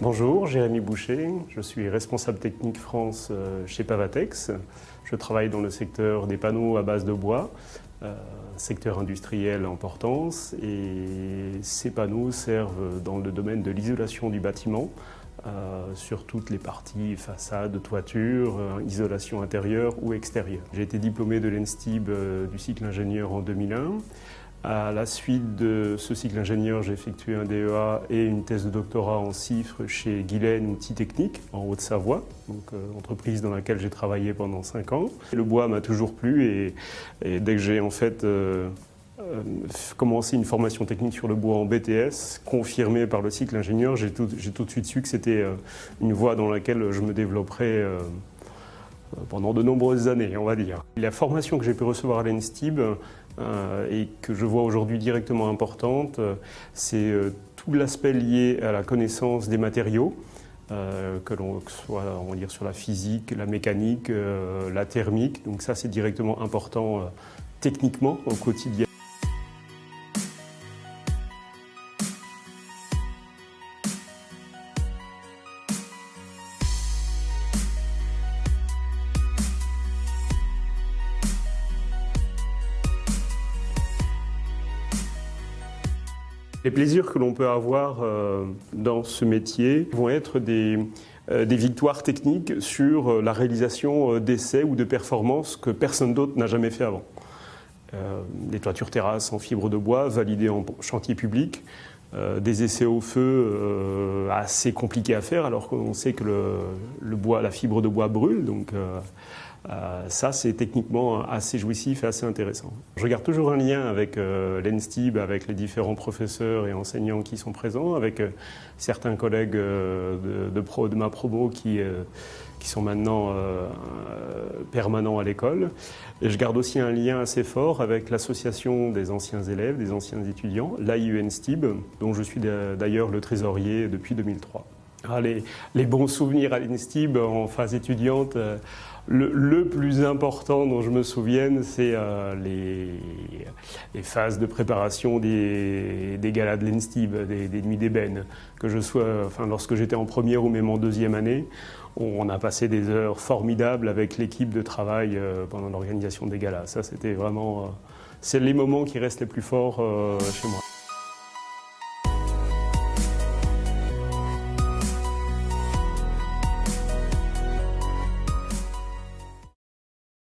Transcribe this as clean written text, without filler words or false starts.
Bonjour, Jérémy Boucher, je suis responsable technique France chez Pavatex. Je travaille dans le secteur des panneaux à base de bois, secteur industriel en importance, et ces panneaux servent dans le domaine de l'isolation du bâtiment, sur toutes les parties, façades, toitures, isolation intérieure ou extérieure. J'ai été diplômé de l'ENSTIB du cycle ingénieur en 2001. À la suite de ce cycle ingénieur, j'ai effectué un DEA et une thèse de doctorat en CIFRE chez Guilaine Outils Techniques en Haute-Savoie, donc entreprise dans laquelle j'ai travaillé pendant 5 ans. Le bois m'a toujours plu et dès que j'ai commencé une formation technique sur le bois en BTS, confirmée par le cycle ingénieur, j'ai tout de suite su que c'était une voie dans laquelle je me développerais pendant de nombreuses années, on va dire. La formation que j'ai pu recevoir à l'ENSTIB et que je vois aujourd'hui directement importante, c'est tout l'aspect lié à la connaissance des matériaux, que soit on va dire, sur la physique, la mécanique, la thermique. Donc ça, c'est directement important techniquement au quotidien. Les plaisirs que l'on peut avoir dans ce métier vont être des victoires techniques sur la réalisation d'essais ou de performances que personne d'autre n'a jamais fait avant. Des toitures terrasses en fibre de bois validées en chantier public, des essais au feu assez compliqués à faire alors qu'on sait que la fibre de bois brûle. Donc, ça, c'est techniquement assez jouissif et assez intéressant. Je garde toujours un lien avec l'ENSTIB, avec les différents professeurs et enseignants qui sont présents, avec certains collègues de ma promo qui sont maintenant permanents à l'école. Et je garde aussi un lien assez fort avec l'association des anciens élèves, des anciens étudiants, l'AIU-ENSTIB, dont je suis d'ailleurs le trésorier depuis 2003. Les bons souvenirs à l'ENSTIB en phase étudiante, le plus important dont je me souvienne, c'est les phases de préparation des galas de l'ENSTIB, des nuits d'ébène. Lorsque j'étais en première ou même en deuxième année, on a passé des heures formidables avec l'équipe de travail pendant l'organisation des galas. Ça, c'était vraiment, c'est les moments qui restent les plus forts chez moi.